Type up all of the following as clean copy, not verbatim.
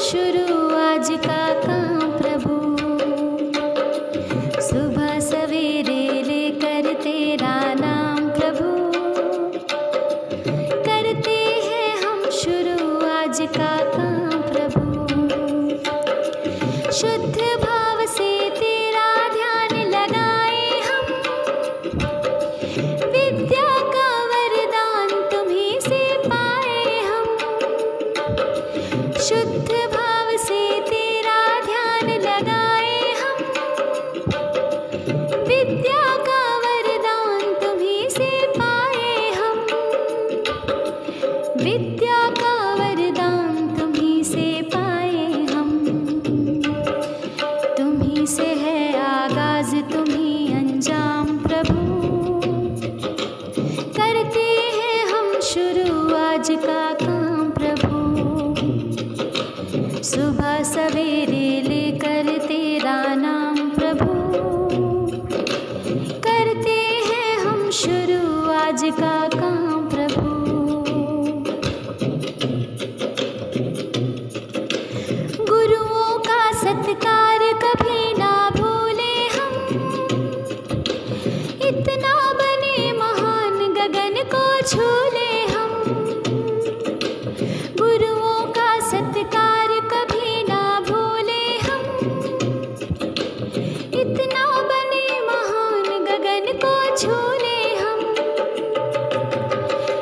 शुरू आज का काम प्रभु। सुबह सवेरे लेकर तेरा नाम प्रभु, करते हैं हम शुरू आज का काम प्रभु। शुद्ध भाव से तेरा ध्यान लगाए हम, विद्या का वरदान तुम्हीं से पाए हम। शुद्ध भाव से तेरा ध्यान लगाए हम, विद्या का वरदान तुम्हीं से पाए हम। विद्या का वरदान तुम्हीं से पाए हम। तुम्हीं से है आगाज तुम्हीं अंजाम प्रभु, करते हैं हम शुरू आज का काम प्रभु। सुबह सवेरे लेकर तेरा नाम प्रभु, करते हैं हम शुरू आज का काम प्रभु। गुरुओं का सत्कार कभी ना भूले हम, इतना बने महान गगन को छू ले हम। गुरुओं का सत्कार कभी ना भूले हम, इतना बने महान गगन को छू ले हम।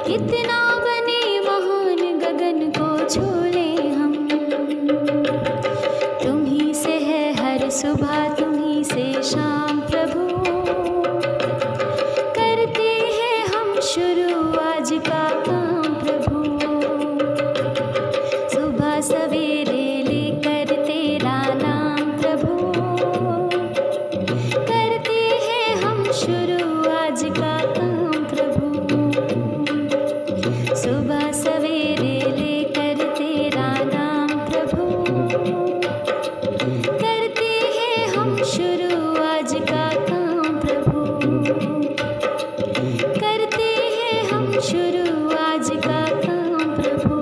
इतना बने महान गगन को छू ले हम। तुम्हीं से है हर सुबह तुम्हीं से शाम प्रभु, करते हैं हम शुरू आज का काम प्रभु। सुबह सवेरे लेकर तेरा नाम प्रभु, करते हैं हम शुरू आज का काम प्रभु। सुबह सवेरे लेकर तेरा नाम प्रभु, करते हैं हम शुरू आज का काम प्रभु। करते हैं हम शुरू आज का काम प्रभु।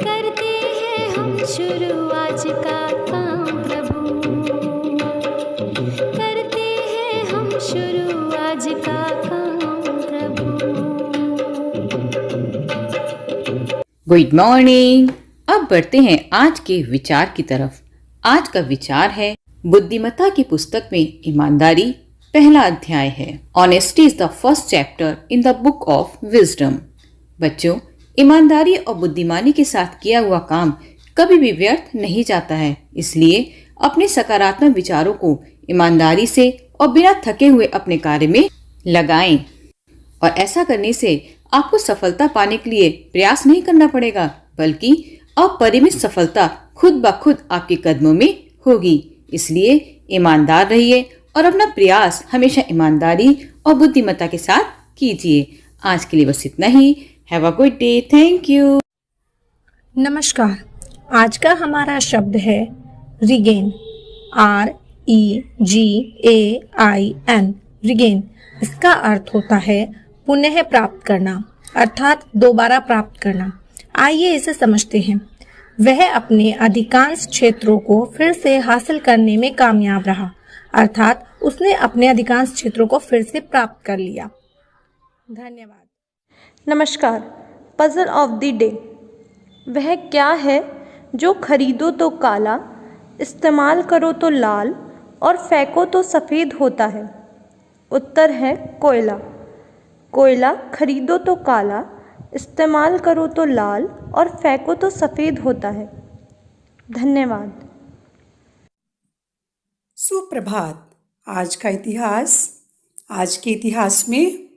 करते हैं हम शुरू आज का काम प्रभु। करते हैं हम शुरू आज का काम प्रभु। Good morning. अब बढ़ते हैं आज के विचार की तरफ। आज का विचार है बुद्धिमत्ता की पुस्तक में ईमानदारी पहला अध्याय है। Honesty is the first chapter in the book of wisdom. बच्चों, ईमानदारी और बुद्धिमानी के साथ किया हुआ काम कभी भी व्यर्थ नहीं जाता है। इसलिए अपने सकारात्मक विचारों को ईमानदारी से और बिना थके हुए अपने कार्य में लगाएं। और ऐसा करने से आपको सफलता पाने के लिए प्रयास नहीं करना पड़ेगा, बल्कि अपरिमित सफलता खुद ब खुद आपके कदमों में होगी। इसलिए ईमानदार रहिए और अपना प्रयास हमेशा ईमानदारी और बुद्धिमत्ता के साथ कीजिए। आज के लिए बस इतना ही। Have a good day. Thank you. नमस्कार। आज का हमारा शब्द है रिगेन। REGAIN। रिगेन। इसका अर्थ होता है पुनः प्राप्त करना, अर्थात दोबारा प्राप्त करना। आइए इसे समझते हैं। वह अपने अधिकांश क्षेत्रों को फिर से हासिल करने में कामयाब रहा, अर्थात उसने अपने अधिकांश क्षेत्रों को फिर से प्राप्त कर लिया। धन्यवाद। नमस्कार। Puzzle of the day. वह क्या है जो खरीदो तो काला, इस्तेमाल करो तो लाल और फेंको तो सफ़ेद होता है? उत्तर है कोयला। कोयला खरीदो तो काला, इस्तेमाल करो तो लाल और फेंको तो सफ़ेद होता है। धन्यवाद। सुप्रभात। आज का इतिहास। आज के इतिहास में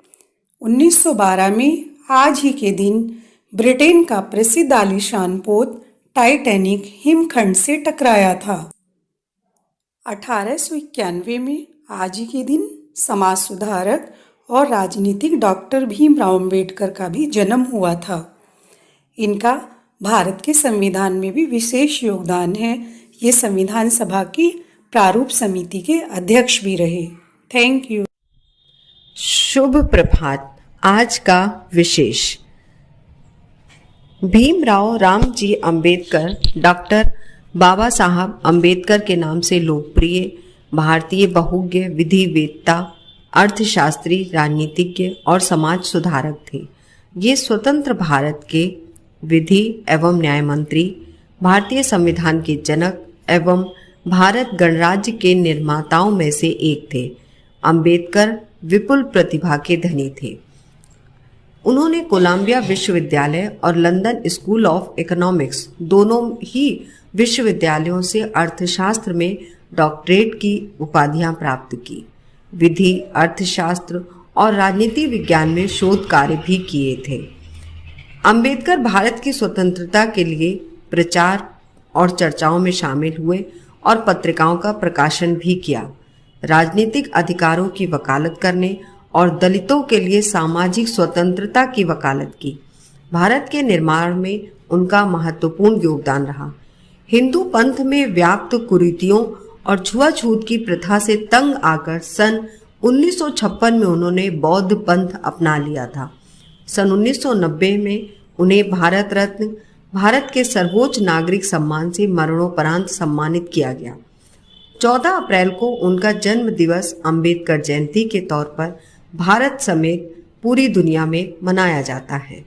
1912 में आज ही के दिन ब्रिटेन का प्रसिद्ध आलीशान पोत टाइटैनिक हिमखंड से टकराया था। 1891 में आज ही के दिन समाज सुधारक और राजनीतिक डॉक्टर भीमराव अम्बेडकर का भी जन्म हुआ था। इनका भारत के संविधान में भी विशेष योगदान है। ये संविधान सभा की प्रारूप समिति के अध्यक्ष भी रहे। Thank you. शुभ प्रभात। आज का विशेष भीमराव रामजी अंबेडकर डॉक्टर बाबा साहब अंबेडकर के नाम से लोकप्रिय भारतीय बहुज्ञ विधिवेत्ता, अर्थशास्त्री, राजनीतिज्ञ और समाज सुधारक थे। ये स्वतंत्र भारत के विधि एवं न्याय मंत्री, भारतीय संविधान के जनक एवं भारत गणराज्य के निर्माताओं में से एक थे। अंबेडकर विपुल प्रतिभा के धनी थे। उन्होंने कोलंबिया विश्वविद्यालय और लंदन स्कूल ऑफ इकोनॉमिक्स दोनों ही विश्वविद्यालयों से अर्थशास्त्र में डॉक्टरेट की उपाधियां प्राप्त की। विधि, अर्थशास्त्र और राजनीति विज्ञान में शोध कार्य भी किए थे। अंबेडकर भारत की स्वतंत्रता के लिए प्रचार और चर्चाओं में शामिल हुए और पत्रिकाओं का प्रकाशन भी किया। राजनीतिक अधिकारों की वकालत करने और दलितों के लिए सामाजिक स्वतंत्रता की वकालत की। भारत के निर्माण में उनका महत्वपूर्ण योगदान रहा। हिंदू पंथ में व्याप्त कुरीतियों और छुआछूत की प्रथा से तंग आकर सन 1956 में उन्होंने बौद्ध पंथ अपना लिया था। सन 1990 में उन्हें भारत रत्न, भारत के सर्वोच्च नागरिक सम्मान से मरणोपरांत सम्मानित किया गया। 14 अप्रैल को उनका जन्म दिवस अंबेडकर जयंती के तौर पर भारत समेत पूरी दुनिया में मनाया जाता है।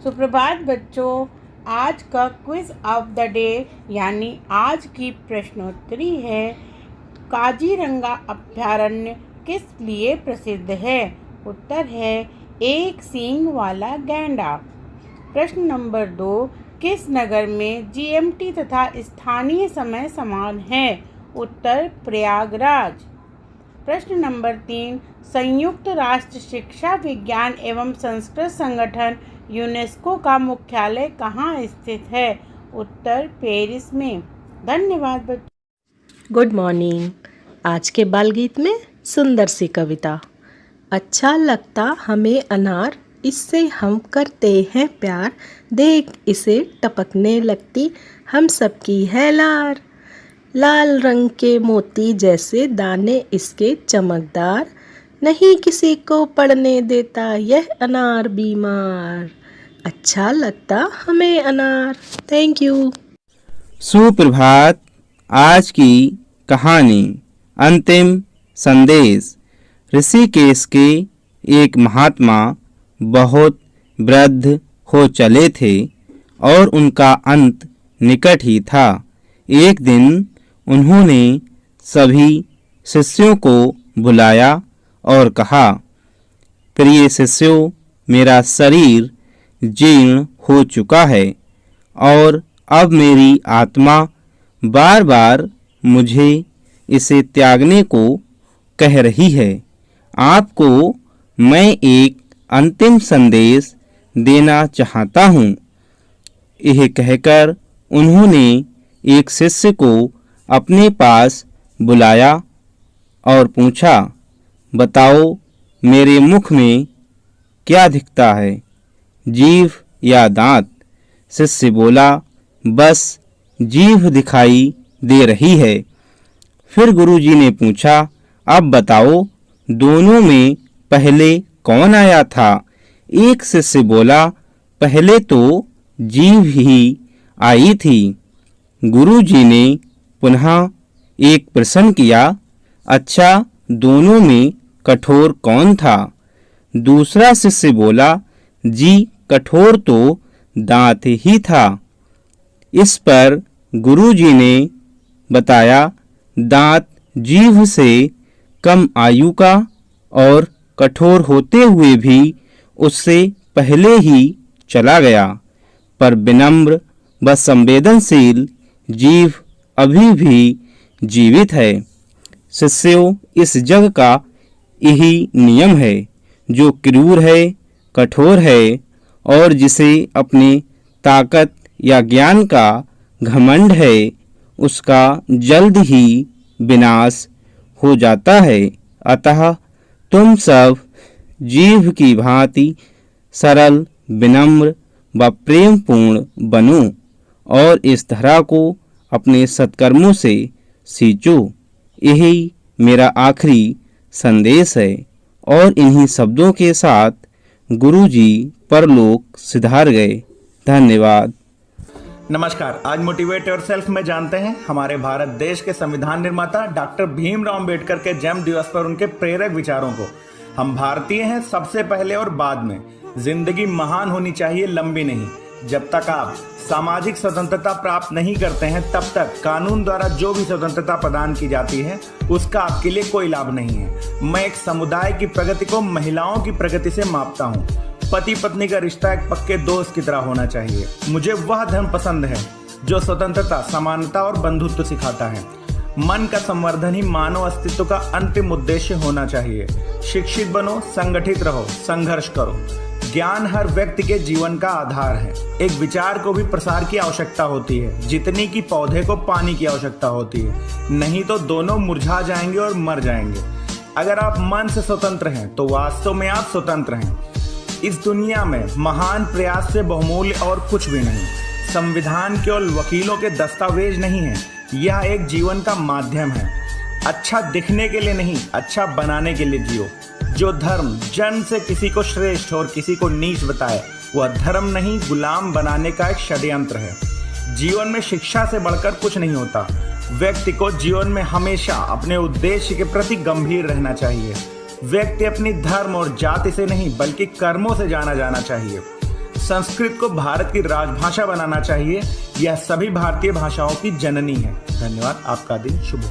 सुप्रभात बच्चों, आज का क्विज ऑफ द डे यानी आज की प्रश्नोत्तरी है, काजीरंगा अभयारण्य किस लिए प्रसिद्ध है? उत्तर है एक सींग वाला गैंडा। प्रश्न नंबर 2, किस नगर में जीएमटी तथा स्थानीय समय समान है? उत्तर प्रयागराज। प्रश्न नंबर 3, संयुक्त राष्ट्र शिक्षा, विज्ञान एवं संस्कृत संगठन यूनेस्को का मुख्यालय कहाँ स्थित है? उत्तर पेरिस में। धन्यवाद बच्चों। Good morning. आज के बाल गीत में सुंदर सी कविता। अच्छा लगता हमें अनार, इससे हम करते हैं प्यार, देख इसे टपकने लगती हम सबकी है लार। लाल रंग के मोती जैसे दाने इसके चमकदार, नहीं किसी को पढ़ने देता यह अनार बीमार। अच्छा लगता हमें अनार। Thank you. सुप्रभात। आज की कहानी अंतिम संदेश। ऋषिकेश के एक महात्मा बहुत वृद्ध हो चले थे और उनका अंत निकट ही था। एक दिन उन्होंने सभी शिष्यों को बुलाया और कहा, प्रिय शिष्यों, मेरा शरीर जीर्ण हो चुका है और अब मेरी आत्मा बार बार मुझे इसे त्यागने को कह रही है। आपको मैं एक अंतिम संदेश देना चाहता हूँ। यह कहकर उन्होंने एक शिष्य को अपने पास बुलाया और पूछा, बताओ मेरे मुख में क्या दिखता है, जीभ या दांत? शिष्य बोला, बस जीभ दिखाई दे रही है। फिर गुरुजी ने पूछा, अब बताओ दोनों में पहले कौन आया था? एक शिष्य बोला, पहले तो जीभ ही आई थी। गुरुजी ने पुनः एक प्रश्न किया, अच्छा दोनों में कठोर कौन था? दूसरा शिष्य बोला, जी कठोर तो दांत ही था। इस पर गुरुजी ने बताया, दांत जीभ से कम आयु का और कठोर होते हुए भी उससे पहले ही चला गया, पर विनम्र व संवेदनशील जीभ अभी भी जीवित है। शिष्यों, इस जग का यही नियम है। जो क्रूर है, कठोर है और जिसे अपनी ताकत या ज्ञान का घमंड है, उसका जल्द ही विनाश हो जाता है। अतः तुम सब जीभ की भांति सरल, विनम्र व प्रेमपूर्ण बनो और इस धरा को अपने सत्कर्मों से सींचो। यही मेरा आखिरी संदेश है। और इन्हीं शब्दों के साथ गुरुजी परलोक सिधार गए। धन्यवाद। नमस्कार। आज मोटिवेट योरसेल्फ में जानते हैं हमारे भारत देश के संविधान निर्माता डॉक्टर भीमराव अंबेडकर के जन्म दिवस पर उनके प्रेरक विचारों को। हम भारतीय हैं सबसे पहले और बाद में। जिंदगी महान होनी चाहिए, लंबी नहीं। जब तक आप सामाजिक स्वतंत्रता प्राप्त नहीं करते हैं तब तक कानून द्वारा जो भी स्वतंत्रता प्रदान की जाती है उसका आपके लिए कोई लाभ नहीं है। मैं एक समुदाय की प्रगति को महिलाओं की प्रगति से मापता हूँ। पति पत्नी का रिश्ता एक पक्के दोस्त की तरह होना चाहिए। मुझे वह धर्म पसंद है जो स्वतंत्रता, समानता और बंधुत्व सिखाता है। मन का संवर्धन ही मानव अस्तित्व का अंतिम उद्देश्य होना चाहिए। शिक्षित बनो, संगठित रहो, संघर्ष करो। ज्ञान हर व्यक्ति के जीवन का आधार है। एक विचार को भी प्रसार की आवश्यकता होती है जितनी कि पौधे को पानी की आवश्यकता होती है, नहीं तो दोनों मुरझा जाएंगे और मर जाएंगे। अगर आप मन से स्वतंत्र हैं तो वास्तव में आप स्वतंत्र हैं। इस दुनिया में महान प्रयास से बहुमूल्य और कुछ भी नहीं। संविधान केवल वकीलों के दस्तावेज नहीं है, यह एक जीवन का माध्यम है। अच्छा दिखने के लिए नहीं, अच्छा बनाने के लिए जियो। जो धर्म जन्म से किसी को श्रेष्ठ और किसी को नीच बताए वह धर्म नहीं, गुलाम बनाने का एक षड्यंत्र है। जीवन में शिक्षा से बढ़कर कुछ नहीं होता। व्यक्ति को जीवन में हमेशा अपने उद्देश्य के प्रति गंभीर रहना चाहिए। व्यक्ति अपनी धर्म और जाति से नहीं बल्कि कर्मों से जाना जाना चाहिए। संस्कृत को भारत की राजभाषा बनाना चाहिए। यह सभी भारतीय भाषाओं की जननी है। धन्यवाद। आपका दिन शुभ हो।